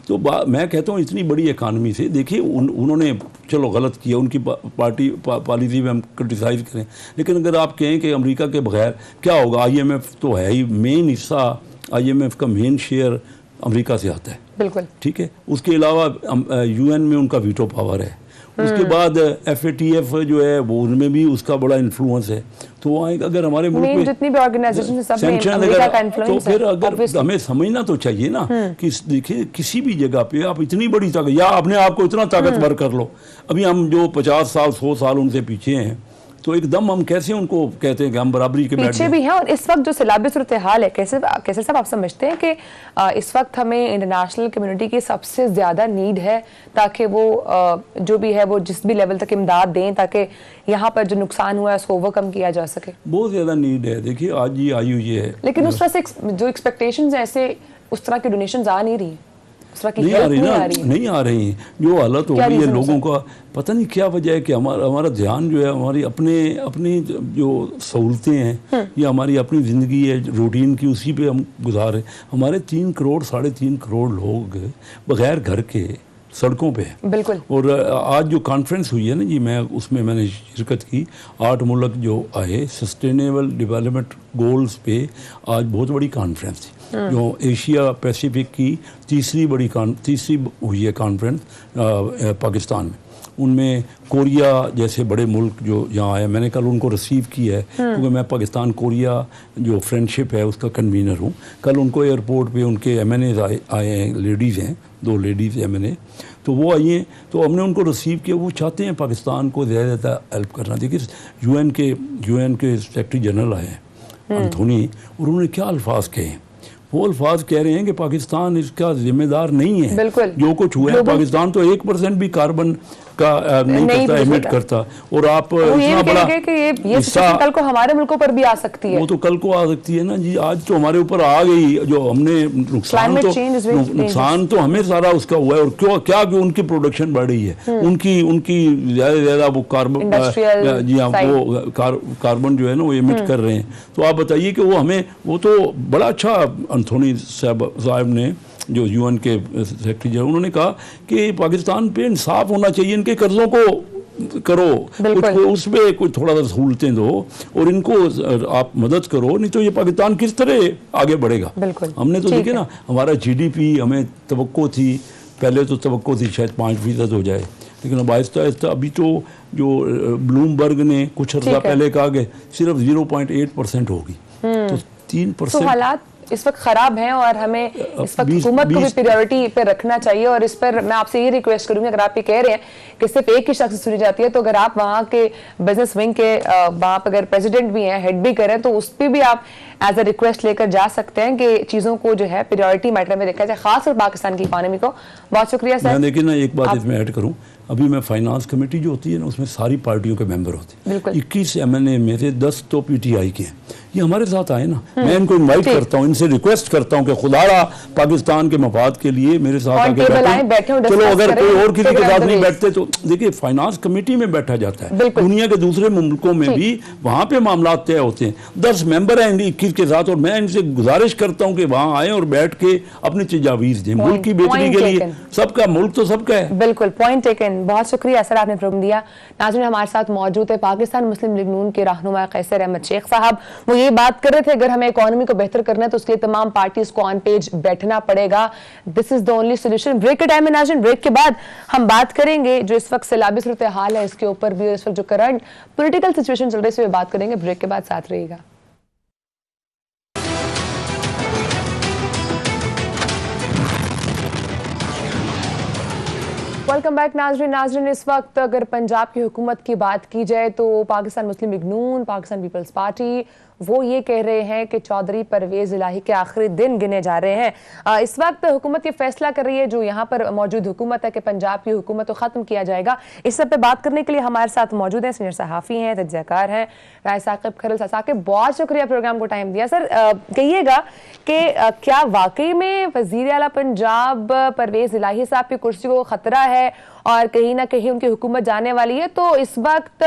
तो मैं कहता हूँ इतनी बड़ी इकानमी से, देखिए उन्होंने चलो गलत किया, उनकी पार्टी पॉलिसी में हम क्रिटिसाइज़ करें, लेकिन अगर आप कहें कि अमेरिका के बगैर क्या होगा, IMF तो है ही, मेन हिस्सा IMF का मेन शेयर अमेरिका से आता है, बिल्कुल ठीक है। उसके अलावा UN में उनका वीटो पावर है, उसके बाद FATF जो है वो उनमें भी उसका बड़ा इन्फ्लुएंस है। तो अगर हमारे मुल्क में जितनी भी ऑर्गेनाइजेशन है सब में अमेरिका का इन्फ्लुएंस है, तो फिर अगर हमें समझना तो चाहिए ना कि देखिए किसी भी जगह पे आप इतनी बड़ी ताकत, या अपने आप को इतना ताकतवर कर लो। अभी हम जो 50 साल 100 साल उनसे पीछे हैं, तो एकदम हम कैसे उनको कहते हैं कि हम बराबरी के पीछे भी हैं। और इस वक्त जो सैलाबी सूरत हाल है, कैसे साहब आप समझते हैं कि इस वक्त हमें इंटरनेशनल कम्युनिटी की सबसे ज़्यादा नीड है, ताकि वो जो भी है वो जिस भी लेवल तक इमदाद दें, ताकि यहाँ पर जो नुकसान हुआ है उसको ओवरकम किया जा सके? बहुत ज़्यादा नीड है। देखिए आज ये आई हुई है, लेकिन उस तरह से जो एक्सपेक्टेशंस हैं ऐसे उस तरह की डोनेशंस आ नहीं रही, उस तरह की नहीं आ हेल्प रही नहीं ना, आ रही है? नहीं आ रही। जो हालत हो क्या गई है reason हो लोगों का, पता नहीं क्या वजह है कि हमारा ध्यान जो है हमारी अपनी जो सहूलतें हैं या हमारी अपनी ज़िंदगी है रूटीन की, उसी पे हम गुजार। हमारे 3 करोड़ 3.5 करोड़ लोग बगैर घर के सड़कों पे हैं। बिल्कुल। और आज जो कॉन्फ्रेंस हुई है ना जी, मैंने शिरकत की। 8 मुल्क जो आए सस्टेनेबल डेवलपमेंट गोल्स पे, आज बहुत बड़ी कॉन्फ्रेंस थी जो एशिया पैसिफिक की तीसरी हुई है कॉन्फ्रेंस पाकिस्तान में। उनमें कोरिया जैसे बड़े मुल्क जो यहाँ आए, मैंने कल उनको रिसीव किया है क्योंकि मैं पाकिस्तान कोरिया जो फ्रेंडशिप है उसका कन्वीनर हूँ। कल उनको एयरपोर्ट पे उनके MNAs आए हैं, लेडीज़ हैं, 2 लेडीज़ MNA, तो वो आई हैं, तो हमने उनको रिसीव किया। वो चाहते हैं पाकिस्तान को ज़्यादा हेल्प करना। देखिए UN के सेक्रेटरी जनरल आए हैं एंथोनी, और उन्होंने क्या अल्फाज कहे हैं। वो अल्फाज कह रहे हैं कि पाकिस्तान इसका जिम्मेदार नहीं है। बिल्कुल। जो कुछ हुआ है, पाकिस्तान तो 1% भी कार्बन का नहीं करता, एमिट करता। और आप इतना बड़ा कि ये सिचुएशन कल को हमारे मुल्कों पर भी आ सकती है। वो तो कल को आ सकती है ना जी। आज तो हमारे ऊपर आ गई, जो हमने नुकसान तो हमें सारा उसका हुआ है। और क्या उनकी प्रोडक्शन बढ़ रही है, उनकी ज़्यादा वो कार्बन, जी हाँ, वो कार्बन जो है ना वो एमिट कर रहे हैं। तो आप बताइए कि वो तो बड़ा अच्छा एंथोनी साहब ने, जो UN के सेक्रेटरी जनरल, उन्होंने कहा कि पाकिस्तान पे इंसाफ होना चाहिए, इनके कर्जों को करो, कुछ उस पे कुछ थोड़ा सा सहूलतें दो और इनको आप मदद करो, नहीं तो ये पाकिस्तान किस तरह आगे बढ़ेगा। हमने तो देखे ना, हमारा GDP, हमें तवक्को थी, पहले तो तवक्को थी शायद 5% हो जाए, लेकिन अब आहिस्ता आहिस्ता अभी तो जो ब्लूमबर्ग ने कुछ अर्सा पहले कहा कि सिर्फ 0.8% होगी, तो 3%। तो हालात इस वक्त खराब हैं और हमें इस वक्त हुकूमत को भी प्रायोरिटी पे रखना चाहिए। और इस पर मैं आपसे ये रिक्वेस्ट करूंगी, अगर आप ये कह रहे हैं कि सिर्फ एक ही शख्स सुनी जाती है, तो अगर आप वहाँ के बिजनेस विंग के वहाँ पर अगर प्रेसिडेंट भी हैं, हेड भी करें, तो उस पर भी आप एज अ रिक्वेस्ट लेकर जा सकते हैं कि चीज़ों को जो है प्रायोरिटी मैटर में देखा जाए, खासकर पाकिस्तान की इकॉनमी को। बहुत शुक्रिया सर। मैं देखिए ना, एक बात इसमें ऐड करूँ, अभी मैं फाइनेंस कमेटी जो होती है ना, उसमें सारी पार्टियों के मेंबर होते हैं। 21 MNA में से 10 तो PTI के हैं। ये हमारे साथ आए ना, मैं इनको इनवाइट करता हूँ, इनसे रिक्वेस्ट करता हूँ कि खुदारा पाकिस्तान के मफाद के लिए मेरे साथ आके बैठे। चलो अगर कोई और किसी के साथ नहीं बैठते तो देखिए फाइनेंस कमेटी में बैठा जाता है। दुनिया के दूसरे मुल्कों में भी वहाँ पे मामला तय होते हैं। 10 मेंबर हैं 21 के साथ, और मैं इनसे गुजारिश करता हूँ कि वहाँ आए और बैठ के अपनी तजावीज़ दें मुल्क की बेहतरी के लिए। सबका मुल्क तो सबका है। बिल्कुल, पॉइंट टेकन। बहुत शुक्रिया सर, आपने प्रोग्राम दिया। नाज़रीन, हमारे साथ मौजूद है पाकिस्तान मुस्लिम लीग नून के रहनुमा कैसर अहमद शेख साहब। वो ये बात कर रहे थे, अगर हमें इकोनॉमी को बेहतर करना है तो उसके लिए तमाम पार्टीज को ऑन पेज बैठना पड़ेगा। This is the only solution. Break के टाइम में नाज़रीन, ब्रेक के बाद हम बात करेंगे जो इस वक्त सैलाबी सूरत हाल है इसके ऊपर भी, इस वक्त जो करंट पॉलिटिकल सिचुएशन चल रही है इस पर बात करेंगे। ब्रेक के बाद साथ रहिएगा। वेलकम बैक नाज़रीन, इस वक्त अगर पंजाब की हुकूमत की बात की जाए तो पाकिस्तान मुस्लिम लीग नून, पाकिस्तान पीपल्स पार्टी, वो ये कह रहे हैं कि चौधरी परवेज़ इलाही के आखिरी दिन गिने जा रहे हैं। इस वक्त हुकूमत ये फैसला कर रही है, जो यहाँ पर मौजूद हुकूमत है, कि पंजाब की हुकूमत को ख़त्म किया जाएगा। इस सब पे बात करने के लिए हमारे साथ मौजूद हैं सीनियर सहाफ़ी हैं, तजज़ियाकार हैं, राय साकिब खरल साकिब। बहुत शुक्रिया प्रोग्राम को टाइम दिया। सर, कहिएगा कि क्या वाकई में वज़ीर आला पंजाब परवेज़ इलाही साहब की कुर्सी को ख़तरा है और कहीं ना कहीं उनकी हुकूमत जाने वाली है? तो इस वक्त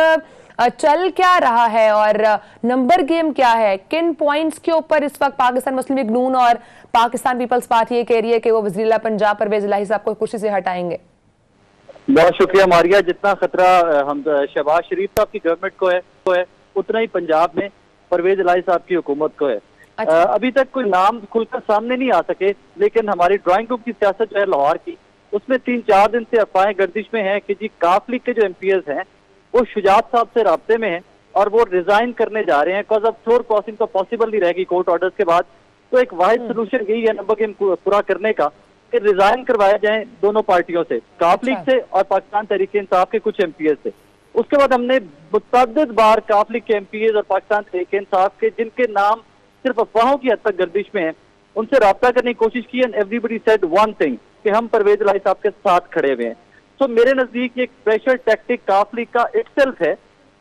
चल क्या रहा है और नंबर गेम क्या है? किन पॉइंट्स के ऊपर इस वक्त पाकिस्तान मुस्लिम लीग नून और पाकिस्तान पीपल्स पार्टी ये कह रही है कि वो वज़ीर आला पंजाब परवेज़ इलाही साहब को कुर्सी से हटाएंगे? बहुत शुक्रिया मारिया। जितना खतरा हम शहबाज शरीफ साहब की गवर्नमेंट को है उतना ही पंजाब में परवेज़ इलाही साहब की हुकूमत को है। अच्छा। अभी तक कोई नाम खुलकर सामने नहीं आ सके, लेकिन हमारी ड्राइंग रूम की सियासत जो है लाहौर की, उसमें 3-4 दिन से अफवाहें गर्दिश में हैं कि जी काफ लीग के जो MPs हैं वो शुजात साहब से राब्ते में हैं और वो रिजाइन करने जा रहे हैं, बिकॉज अब फ्लोर क्रॉसिंग तो पॉसिबल नहीं रहेगी कोर्ट ऑर्डर्स के बाद। तो एक वाहिद सोल्यूशन यही है नंबर गेम पूरा करने का कि रिजाइन करवाया जाए दोनों पार्टियों से, काफ लीग से और पाकिस्तान तहरीक इंसाफ के कुछ MPs से। उसके बाद हमने मुतअद्दिद बार काफ लीग के MPs और पाकिस्तान तहरीक इंसाफ के जिनके नाम सिर्फ अफवाहों की हद तक गर्दिश में है, उनसे रब्ता करने की कोशिश की। And everybody said one thing कि हम परवेज़ इलाही साहब के साथ खड़े हुए हैं। तो मेरे नजदीक एक प्रेशर टैक्टिक काफ लीग का इटसेल्फ है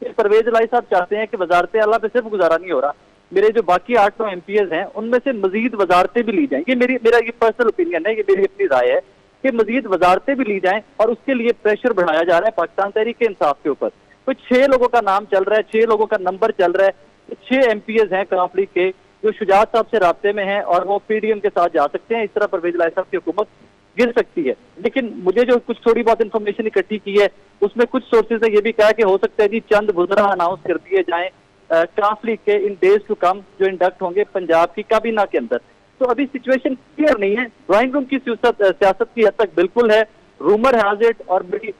कि परवेज़ इलाही साहब चाहते हैं कि वजारत आला पे सिर्फ गुजारा नहीं हो रहा, मेरे जो बाकी 8-9 MPs हैं उनमें से मजीद वजारतें भी ली जाएं। ये मेरा ये पर्सनल ओपिनियन है, ये मेरी अपनी राय है कि मजीद वजारतें भी ली जाएं और उसके लिए प्रेशर बढ़ाया जा रहा है पाकिस्तान तहरीक इंसाफ के ऊपर। कुछ 6 लोगों का नाम चल रहा है, 6 लोगों का नंबर चल रहा है। 6 MPs हैं काफ लीग के जो शुजात साहब से राब्ते में हैं और वो PDM के साथ जा सकते हैं। इस तरह परवेज इलाही साहब की हुकूमत गिर सकती है। लेकिन मुझे जो कुछ थोड़ी बहुत इन्फॉर्मेशन इकट्ठी की है उसमें कुछ सोर्सेज ने ये भी कहा कि हो सकता है जी चंद वुज़रा अनाउंस कर दिए जाएं काफ लीग के इन डेज टू कम जो इंडक्ट होंगे पंजाब की काबीना के अंदर। तो अभी सिचुएशन क्लियर नहीं है। ड्राइंग रूम की सियासत की हद तक बिल्कुल है, रूमर हैज इट, और बड़ी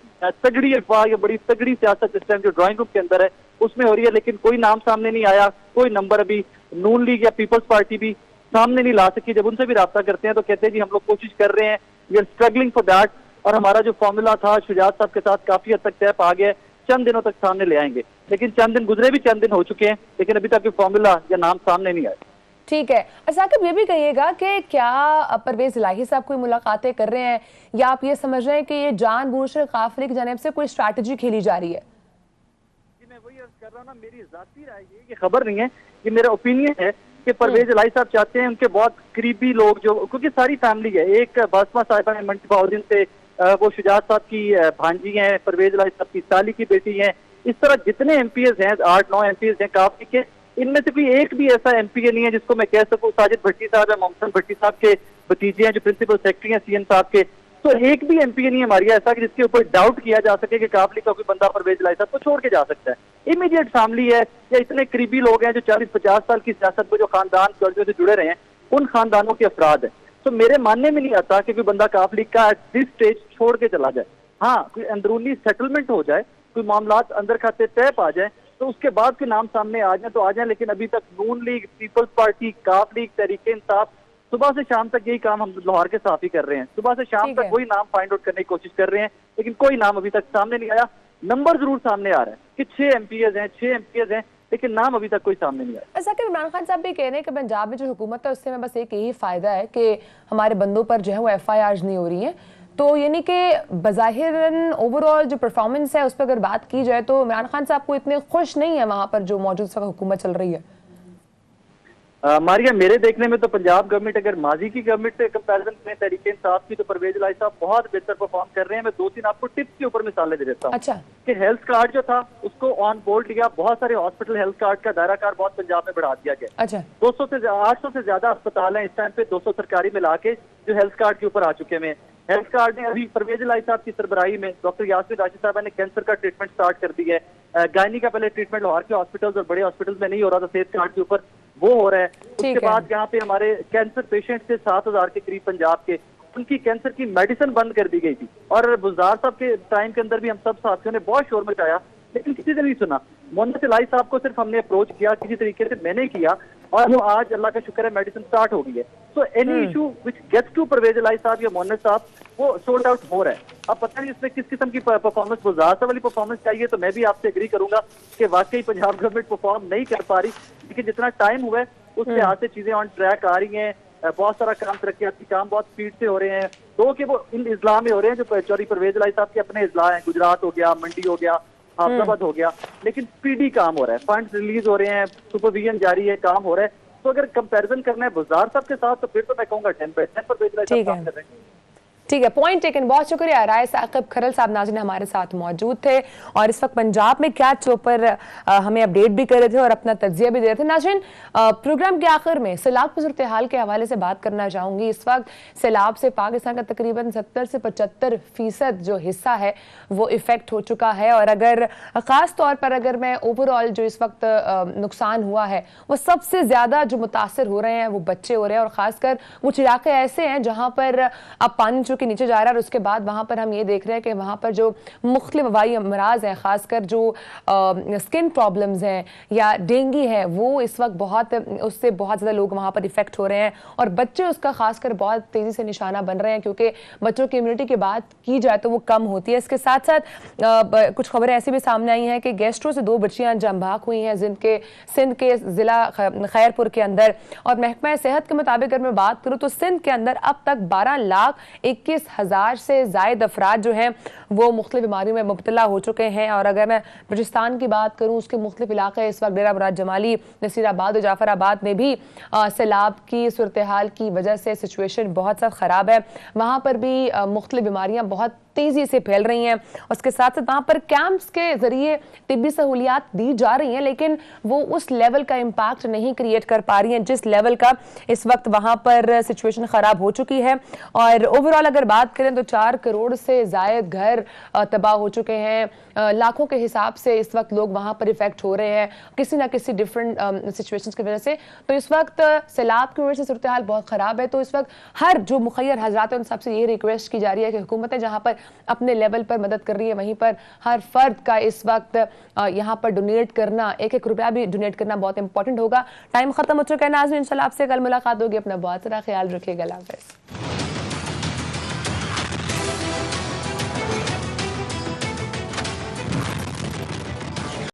तगड़ी अफवाह या बड़ी तगड़ी सियासत इस टाइम जो ड्राइंग रूम के अंदर है उसमें हो रही है। लेकिन कोई नाम सामने नहीं आया, कोई नंबर अभी नून लीग या पीपल्स पार्टी भी सामने नहीं ला सकी। जब उनसे भी राब्ता करते हैं तो कहते हैं जी हम लोग कोशिश कर रहे हैं, we are struggling for that, और हमारा जो फॉर्मूला था शुजात साहब के साथ काफी हद तक तय पा गया है, चंद दिनों तक सामने ले आएंगे। लेकिन चंद दिन गुजरे भी चंद दिन हो चुके हैं लेकिन अभी तक कोई फॉर्मूला या नाम सामने नहीं आया। ठीक है, साकिब ये भी कहिएगा कि क्या परवेज इलाही साहब कोई मुलाकातें कर रहे हैं या आप ये समझ रहे हैं कि ये जानबूझकर काफ लीग की जानिब से कोई स्ट्रैटेजी खेली जा रही है? मैं वही अर्ज कर रहा हूँ ना, मेरी जाती राय ये खबर नहीं है, ये मेरा ओपिनियन है कि परवेज इलाही साहब चाहते हैं उनके बहुत करीबी लोग जो, क्योंकि सारी फैमिली है, एक बासमा साहिबा है मंटी बाउद्दीन से, वो शुजात साहब की भांजी हैं, परवेज इलाही साहब की साली की बेटी हैं। इस तरह जितने MPs हैं 8-9 MPs हैं काफी के, इनमें से कोई एक भी ऐसा MPA नहीं है जिसको मैं कह सकूं साजिद भट्टी साहब या मोहम्मद भट्टी साहब के भतीजे हैं जो प्रिंसिपल सेक्रेटरी हैं CN साहब के। तो एक भी MPA नहीं है हमारी ऐसा कि जिसके ऊपर डाउट किया जा सके कि काफ लीग का कोई बंदा परवेज इलाही साहब को छोड़ के जा सकता है। इमीडिएट फैमिली है या इतने करीबी लोग हैं जो 40-50 साल की सियासत में जो खानदान कर्जों से जुड़े रहे हैं, उन खानदानों के अफराद है। तो मेरे मानने में नहीं आता कि कोई बंदा काफ लीग का एट दिस स्टेज छोड़ के चला जाए। हाँ, कोई अंदरूनी सेटलमेंट हो जाए, कोई मामलात अंदर खाते तय पा जाए तो उसके बाद के नाम सामने आ जाए तो आ जाए। लेकिन अभी तक नून लीग, पीपल्स पार्टी, काफ लीग, तहरीक इंसाफ सुबह से शाम तक यही काम हम लाहौर के साथ ही कर रहे हैं। सुबह से शाम तक वही नाम फाइंड आउट करने की कोशिश कर रहे हैं लेकिन कोई नाम अभी तक सामने नहीं आया। नंबर जरूर सामने आ रहा है कि 6 MPs हैं, 6 MPs हैं, लेकिन नाम अभी तक कोई सामने नहीं आया। ऐसा कि इमरान खान साहब भी कह रहे हैं कि पंजाब में जो हुकूमत है उससे में बस एक यही फायदा है कि हमारे बंदों पर जो है वो FIRs नहीं हो रही हैं। तो यानी कि बज़ाहिरन ओवरऑल जो परफॉर्मेंस है उस पर अगर बात की जाए तो इमरान खान साहब को इतने खुश नहीं है वहां पर जो मौजूद हुकूमत चल रही है। मारिया, मेरे देखने में तो पंजाब गवर्नमेंट अगर माजी की गवर्नमेंट से कंपैरिजन करें तहरीक इंसाफ की तो परवेज इलाही साहब बहुत बेहतर परफॉर्म कर रहे हैं। मैं 2-3 आपको टिप्स के ऊपर मिसालें दे देता हूँ। अच्छा। कि हेल्थ कार्ड जो था उसको ऑन बोर्ड लिया, बहुत सारे हॉस्पिटल हेल्थ कार्ड का दायरा कार बहुत पंजाब में बढ़ा दिया गया। अच्छा। 800 से ज्यादा अस्पताल हैं इस टाइम पे, 200 सरकारी मिला के जो हेल्थ कार्ड के ऊपर आ चुके हैं। हेल्थ कार्ड ने अभी परवेज इलाही साहब की सरबराही में डॉक्टर यास्मीन राशिद साहब ने कैंसर का ट्रीटमेंट स्टार्ट कर दिया है। गायनी का पहले ट्रीटमेंट लाहौर के हॉस्पिटल्स और बड़े हॉस्पिटल्स में नहीं हो रहा था, सेहत कार्ड के ऊपर वो हो रहा है। उसके बाद यहाँ पे हमारे कैंसर पेशेंट थे 7000 के करीब पंजाब के, उनकी कैंसर की मेडिसिन बंद कर दी गई थी। और बुज़दार साहब के टाइम के अंदर भी हम सब साथियों ने बहुत शोर मचाया लेकिन किसी ने नहीं सुना। मोहम्मद इलाही साहब को सिर्फ हमने अप्रोच किया, किसी तरीके से मैंने किया और वो आज अल्लाह का शुक्र है मेडिसिन स्टार्ट हो गई है। So any issue which gets to Parvez Ilahi साहब या मोहम्मद साहब वो सोल्ड आउट हो रहा है। अब पता नहीं इसमें किस किस्म की परफॉर्मेंस, बुज़दार साहब वाली परफॉर्मेंस चाहिए तो मैं भी आपसे एग्री करूंगा कि वाकई पंजाब गवर्नमेंट परफॉर्म नहीं कर पा रही। लेकिन जितना टाइम हुआ है उस लिहाज से चीजें ऑन ट्रैक आ रही हैं। बहुत सारा काम, तरक्याती काम बहुत स्पीड से हो रहे हैं। दो के वो इन इजला में हो रहे हैं जो चौधरी परवेज इलाही साहब के अपने इजला हैं, गुजरात हो गया, मंडी हो गया, हाफिजाबाद हो गया, लेकिन स्पीडी काम हो रहा है, फंड रिलीज हो रहे हैं, सुपरविजन जारी है, काम हो रहा है। तो अगर कंपैरिजन करना है बुज़दार साहब के साथ तो फिर तो मैं कहूंगा 10% परवेज इलाही साहब काम कर रहे हैं। ठीक है, पॉइंट टेकन, बहुत शुक्रिया। राय साकिब खरल साहब नाज़रीन हमारे साथ मौजूद थे और इस वक्त पंजाब में क्या के ऊपर हमें अपडेट भी कर रहे थे और अपना तज्जिया भी दे रहे थे। नाज़रीन, प्रोग्राम के आखिर में सैलाब की सूरत हाल के हवाले से बात करना चाहूँगी। इस वक्त सैलाब से पाकिस्तान का तकरीबन 70 से 75% जो हिस्सा है वो इफेक्ट हो चुका है। और अगर ख़ास तौर पर अगर मैं ओवरऑल जो इस वक्त नुकसान हुआ है वो सबसे ज़्यादा जो मुतासर हो रहे हैं वो बच्चे हो रहे हैं और ख़ासकर कुछ इलाके ऐसे हैं जहाँ पर अब पानी के नीचे जा रहा है और उसके बाद वहां पर हम ये देख रहे हैं कि वहां पर जो मुख्तलिफ वबाई अमराज हैं, खासकर जो स्किन प्रॉब्लम्स हैं या डेंगू है, वो इस वक्त उससे बहुत ज़्यादा लोग वहां पर इफेक्ट हो रहे हैं और बच्चे उसका खासकर बहुत तेज़ी से निशाना बन रहे हैं क्योंकि बच्चों की इम्यूनिटी की बात की जाए तो वो कम होती है। इसके साथ साथ कुछ खबरें ऐसी भी सामने आई हैं कि गैस्ट्रो से 2 बच्चियाँ जांबाक हुई हैं सिंध के ज़िला खैरपुर के अंदर। और महकमा सेहत के मुताबिक अगर मैं बात करूँ तो सिंध के अंदर अब तक 12 लाख 21,000 से ज़ायद अफराद जो हैं वो मुख्तलिफ बीमारियों में मुब्तला हो चुके हैं। और अगर मैं बलूचिस्तान की बात करूँ, उसके मुख्तलिफ इलाके इस वक्त डेरा मुराद जमाली, नसीराबाद और जाफराबाद में भी सैलाब की सूरत हाल की वजह से सिचुएशन बहुत ज़्यादा ख़राब है। वहाँ पर भी मुख्तलिफ बीमारियाँ बहुत तेज़ी से फैल रही हैं। उसके साथ साथ वहाँ पर कैंप्स के ज़रिए तिब्बी सहूलियात दी जा रही हैं, लेकिन वो उस लेवल का इम्पैक्ट नहीं क्रिएट कर पा रही हैं जिस लेवल का इस वक्त वहाँ पर सिचुएशन ख़राब हो चुकी है। और ओवरऑल अगर बात करें तो 4 करोड़ से ज़ायद घर तबाह हो चुके हैं। लाखों के हिसाब से इस वक्त लोग वहाँ पर इफेक्ट हो रहे हैं किसी ना किसी डिफरेंट सिचुएशंस की वजह से। तो इस वक्त सैलाब की वजह से सूरत हाल बहुत ख़राब है। तो इस वक्त हर जो मुखय्यर हजरात हैं उन सबसे ये रिक्वेस्ट की जा रही है कि हुकूमतें जहाँ पर अपने लेवल पर मदद कर रही है, वहीं पर हर फर्द का इस वक्त यहाँ पर डोनेट करना, एक एक रुपया भी डोनेट करना बहुत इंपॉर्टेंट होगा। टाइम खत्म हो चुका है नाज़रीन, इंशाल्लाह आपसे कल मुलाकात होगी। अपना बहुत सारा ख्याल रखिएगा। अल्लाह हाफ़िज़।